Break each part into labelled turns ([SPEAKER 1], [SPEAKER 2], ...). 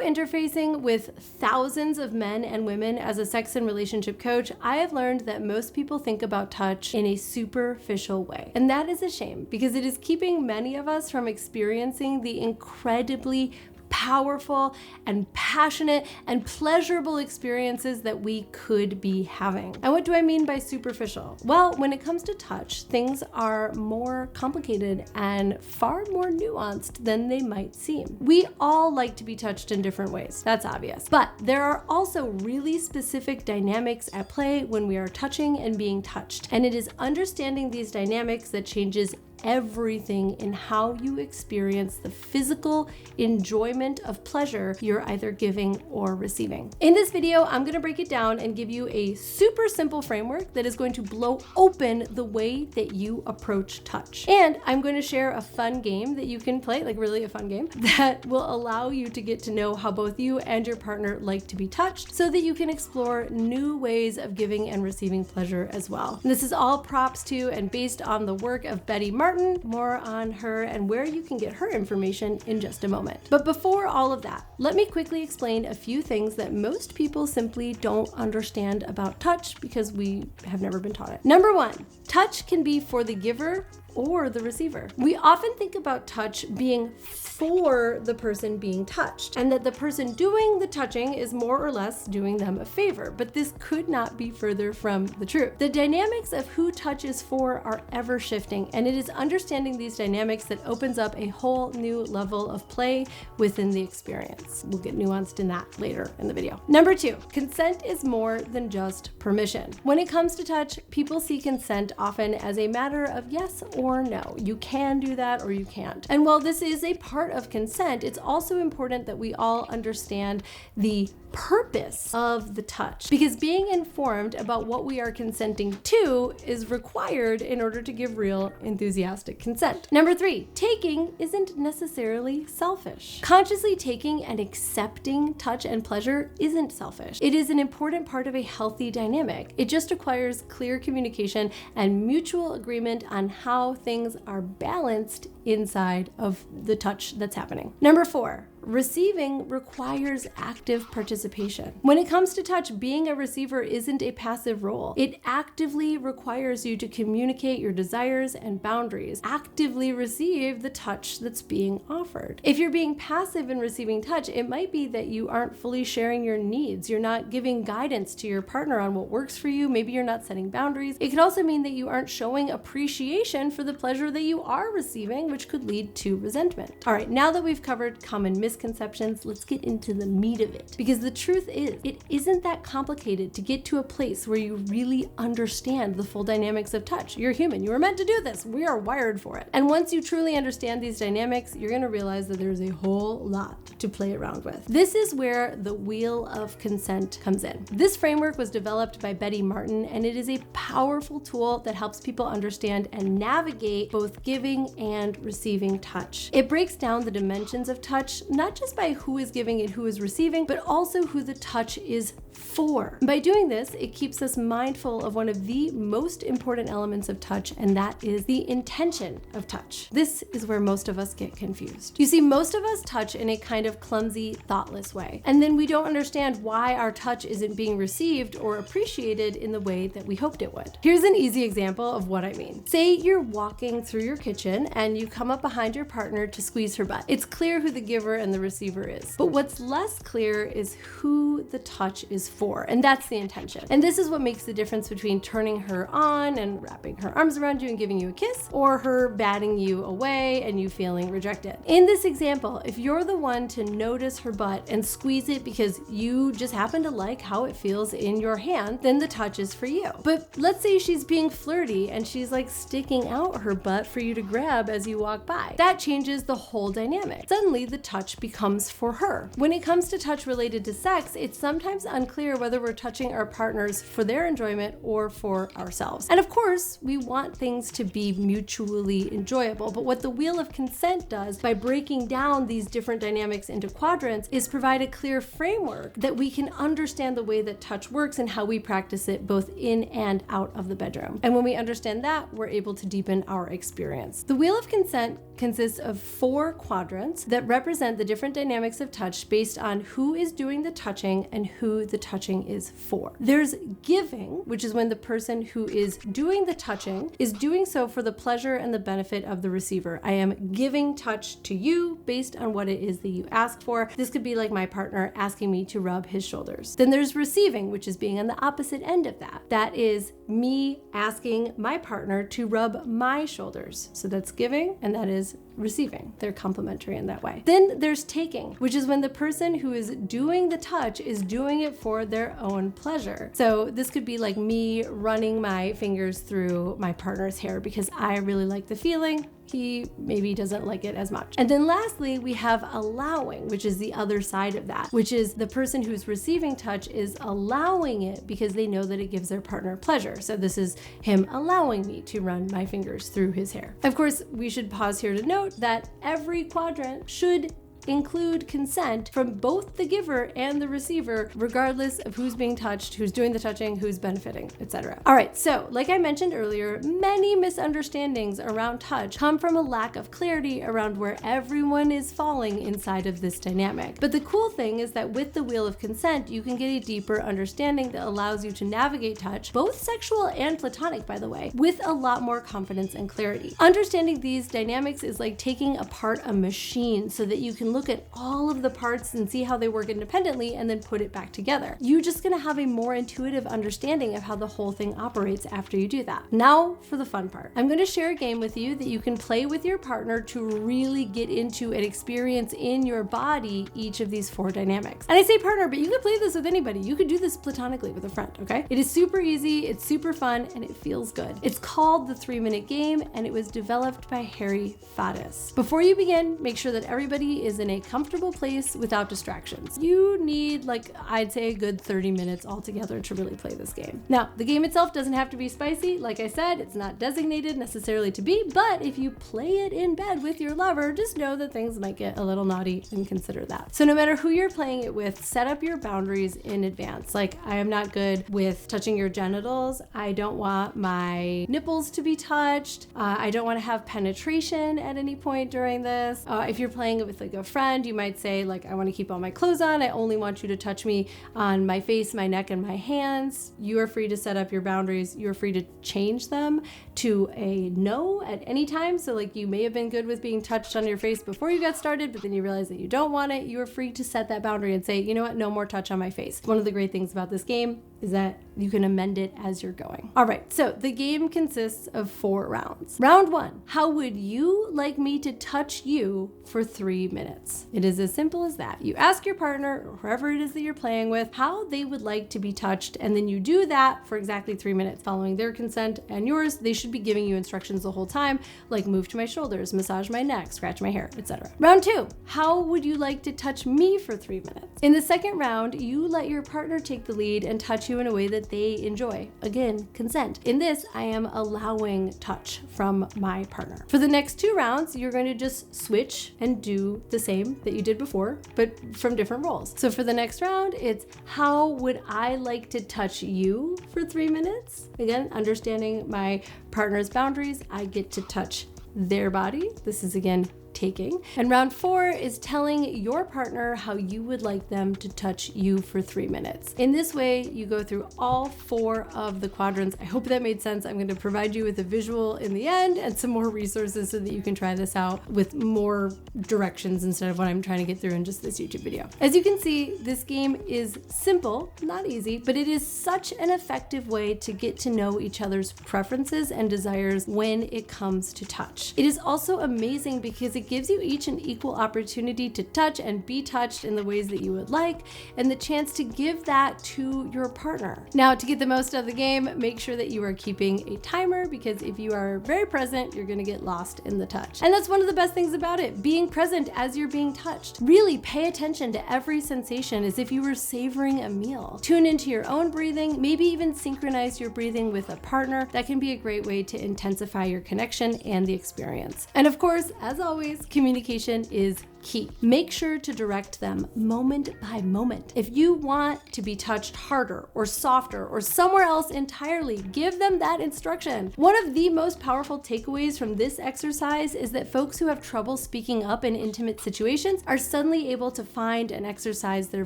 [SPEAKER 1] interfacing with thousands of men and women as a sex and relationship coach, I have learned that most people think about touch in a superficial way. And that is a shame, because it is keeping many of us from experiencing the incredibly powerful and passionate and pleasurable experiences that we could be having. And what do I mean by superficial? Well, when it comes to touch, things are more complicated and far more nuanced than they might seem. We all like to be touched in different ways, that's obvious. But there are also really specific dynamics at play when we are touching and being touched. And it is understanding these dynamics that changes everything in how you experience the physical enjoyment of pleasure you're either giving or receiving. In this video, I'm going to break it down and give you a super simple framework that is going to blow open the way that you approach touch. And I'm going to share a fun game that you can play, like really a fun game, that will allow you to get to know how both you and your partner like to be touched so that you can explore new ways of giving and receiving pleasure as well. And this is all props to and based on the work of Betty Martin. More on her and where you can get her information in just a moment. But before all of that, let me quickly explain a few things that most people simply don't understand about touch because we have never been taught it. Number one, touch can be for the giver or the receiver. We often think about touch being for the person being touched, and that the person doing the touching is more or less doing them a favor, but this could not be further from the truth. The dynamics of who touch is for are ever shifting, and it is understanding these dynamics that opens up a whole new level of play within the experience. We'll get nuanced in that later in the video. Number two, consent is more than just permission. When it comes to touch, people see consent often as a matter of yes or no. You can do that or you can't. And while this is a part of consent, it's also important that we all understand the purpose of the touch, because being informed about what we are consenting to is required in order to give real enthusiastic consent. Number three, taking isn't necessarily selfish. Consciously taking and accepting touch and pleasure isn't selfish. It is an important part of a healthy dynamic. It just requires clear communication and mutual agreement on how things are balanced inside of the touch that's happening. Number four, receiving requires active participation. When it comes to touch, being a receiver isn't a passive role. It actively requires you to communicate your desires and boundaries, actively receive the touch that's being offered. If you're being passive in receiving touch, it might be that you aren't fully sharing your needs. You're not giving guidance to your partner on what works for you. Maybe you're not setting boundaries. It could also mean that you aren't showing appreciation for the pleasure that you are receiving, which could lead to resentment. All right, now that we've covered common misconceptions, let's get into the meat of it. Because the truth is, it isn't that complicated to get to a place where you really understand the full dynamics of touch. You're human. You were meant to do this. We are wired for it. And once you truly understand these dynamics, you're going to realize that there's a whole lot to play around with. This is where the wheel of consent comes in. This framework was developed by Betty Martin, and it is a powerful tool that helps people understand and navigate both giving and receiving touch. It breaks down the dimensions of touch, not just by who is giving and who is receiving, but also who the touch is for. By doing this, it keeps us mindful of one of the most important elements of touch, and that is the intention of touch. This is where most of us get confused. You see, most of us touch in a kind of clumsy, thoughtless way, and then we don't understand why our touch isn't being received or appreciated in the way that we hoped it would. Here's an easy example of what I mean. Say you're walking through your kitchen and you come up behind your partner to squeeze her butt. It's clear who the giver and the receiver is, but what's less clear is who the touch is for, and that's the intention. And this is what makes the difference between turning her on and wrapping her arms around you and giving you a kiss, or her batting you away and you feeling rejected. In this example, if you're the one to notice her butt and squeeze it because you just happen to like how it feels in your hand, then the touch is for you. But let's say she's being flirty and she's like sticking out her butt for you to grab as you walk by. That changes the whole dynamic. Suddenly the touch becomes for her. When it comes to touch related to sex, it's sometimes unclear whether we're touching our partners for their enjoyment or for ourselves. And of course, we want things to be mutually enjoyable, but what the wheel of consent does by breaking down these different dynamics into quadrants is provide a clear framework that we can understand the way that touch works and how we practice it both in and out of the bedroom. And when we understand that, we're able to deepen our experience. The wheel of consent consists of 4 quadrants that represent the different dynamics of touch based on who is doing the touching and who the touching is for. There's giving, which is when the person who is doing the touching is doing so for the pleasure and the benefit of the receiver. I am giving touch to you based on what it is that you asked for. This could be like my partner asking me to rub his shoulders. Then there's receiving, which is being on the opposite end of that. That is me asking my partner to rub my shoulders. So that's giving, and that is receiving. They're complementary in that way. Then there's taking, which is when the person who is doing the touch is doing it for their own pleasure. So this could be like me running my fingers through my partner's hair because I really like the feeling. He maybe doesn't like it as much. And then lastly, we have allowing, which is the other side of that, which is the person who's receiving touch is allowing it because they know that it gives their partner pleasure. So this is him allowing me to run my fingers through his hair. Of course, we should pause here to note that every quadrant should include consent from both the giver and the receiver, regardless of who's being touched, who's doing the touching, who's benefiting, etc. All right, so like I mentioned earlier, many misunderstandings around touch come from a lack of clarity around where everyone is falling inside of this dynamic. But the cool thing is that with the wheel of consent, you can get a deeper understanding that allows you to navigate touch, both sexual and platonic, by the way, with a lot more confidence and clarity. Understanding these dynamics is like taking apart a machine so that you can look at all of the parts and see how they work independently and then put it back together. You're just gonna have a more intuitive understanding of how the whole thing operates after you do that. Now for the fun part. I'm gonna share a game with you that you can play with your partner to really get into and experience in your body each of these 4 dynamics. And I say partner, but you could play this with anybody. You could do this platonically with a friend, okay? It is super easy, it's super fun, and it feels good. It's called the 3-minute game, and it was developed by Harry Faddis. Before you begin, make sure that everybody is in a comfortable place without distractions. You need, like, I'd say a good 30 minutes altogether to really play this game. Now, the game itself doesn't have to be spicy. Like I said, it's not designated necessarily to be, but if you play it in bed with your lover, just know that things might get a little naughty and consider that. So no matter who you're playing it with, set up your boundaries in advance. Like, I am not good with touching your genitals. I don't want my nipples to be touched. I don't want to have penetration at any point during this. If you're playing it with like a friend, you might say, like, I want to keep all my clothes on. I only want you to touch me on my face, my neck, and my hands. You are free to set up your boundaries. You are free to change them to a no at any time. So like, you may have been good with being touched on your face before you got started, but then you realize that you don't want it. You are free to set that boundary and say, you know what, no more touch on my face. One of the great things about this game is that you can amend it as you're going. All right, so the game consists of 4 rounds. Round 1, how would you like me to touch you for 3 minutes? It is as simple as that. You ask your partner, or whoever it is that you're playing with, how they would like to be touched, and then you do that for exactly 3 minutes. Following their consent and yours, they should be giving you instructions the whole time, like move to my shoulders, massage my neck, scratch my hair, etc. Round 2, how would you like to touch me for 3 minutes? In the second round, you let your partner take the lead and touch you in a way that they enjoy. Again, consent. In this, I am allowing touch from my partner. For the next 2 rounds, you're going to just switch and do the same that you did before, but from different roles. So for the next round, it's how would I like to touch you for 3 minutes? Again, understanding my partner's boundaries, I get to touch their body. This is again taking. And round 4 is telling your partner how you would like them to touch you for 3 minutes. In this way, you go through all 4 of the quadrants. I hope that made sense. I'm going to provide you with a visual in the end and some more resources so that you can try this out with more directions instead of what I'm trying to get through in just this YouTube video. As you can see, this game is simple, not easy, but it is such an effective way to get to know each other's preferences and desires when it comes to touch. It is also amazing because it gives you each an equal opportunity to touch and be touched in the ways that you would like, and the chance to give that to your partner. Now, to get the most out of the game, make sure that you are keeping a timer, because if you are very present, you're gonna get lost in the touch. And that's one of the best things about it, being present as you're being touched. Really pay attention to every sensation as if you were savoring a meal. Tune into your own breathing, maybe even synchronize your breathing with a partner. That can be a great way to intensify your connection and the experience. And of course, as always, communication is key. Make sure to direct them moment by moment. If you want to be touched harder or softer or somewhere else entirely, give them that instruction. One of the most powerful takeaways from this exercise is that folks who have trouble speaking up in intimate situations are suddenly able to find and exercise their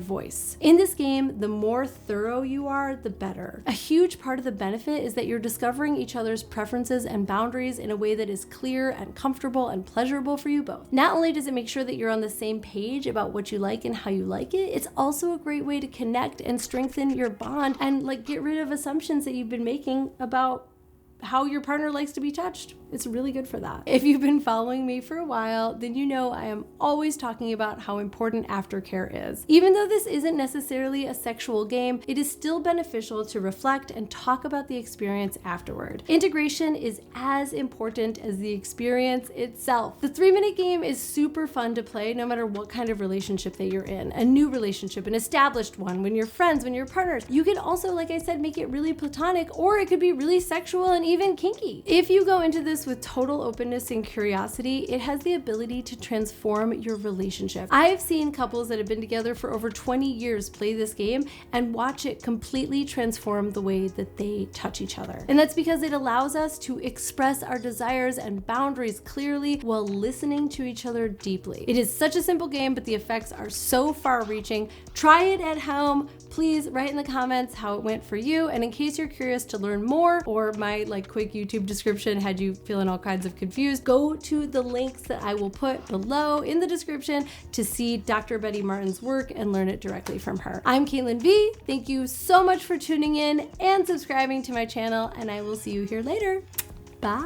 [SPEAKER 1] voice. In this game, the more thorough you are, the better. A huge part of the benefit is that you're discovering each other's preferences and boundaries in a way that is clear and comfortable and pleasurable for you both. Not only does it make sure that you're on the same page about what you like and how you like it, it's also a great way to connect and strengthen your bond and get rid of assumptions that you've been making about how your partner likes to be touched. It's really good for that. If you've been following me for a while, then you know I am always talking about how important aftercare is. Even though this isn't necessarily a sexual game, it is still beneficial to reflect and talk about the experience afterward. Integration is as important as the experience itself. The 3-minute game is super fun to play no matter what kind of relationship that you're in. A new relationship, an established one, when you're friends, when you're partners. You can also, like I said, make it really platonic, or it could be really sexual and even kinky. If you go into this with total openness and curiosity, it has the ability to transform your relationship. I've seen couples that have been together for over 20 years play this game and watch it completely transform the way that they touch each other. And that's because it allows us to express our desires and boundaries clearly while listening to each other deeply. It is such a simple game, but the effects are so far-reaching. Try it at home. Please write in the comments how it went for you. And in case you're curious to learn more, or my quick YouTube description had you feeling all kinds of confused, go to the links that I will put below in the description to see Dr. Betty Martin's work and learn it directly from her. I'm Caitlin V. Thank you so much for tuning in and subscribing to my channel, and I will see you here later. Bye.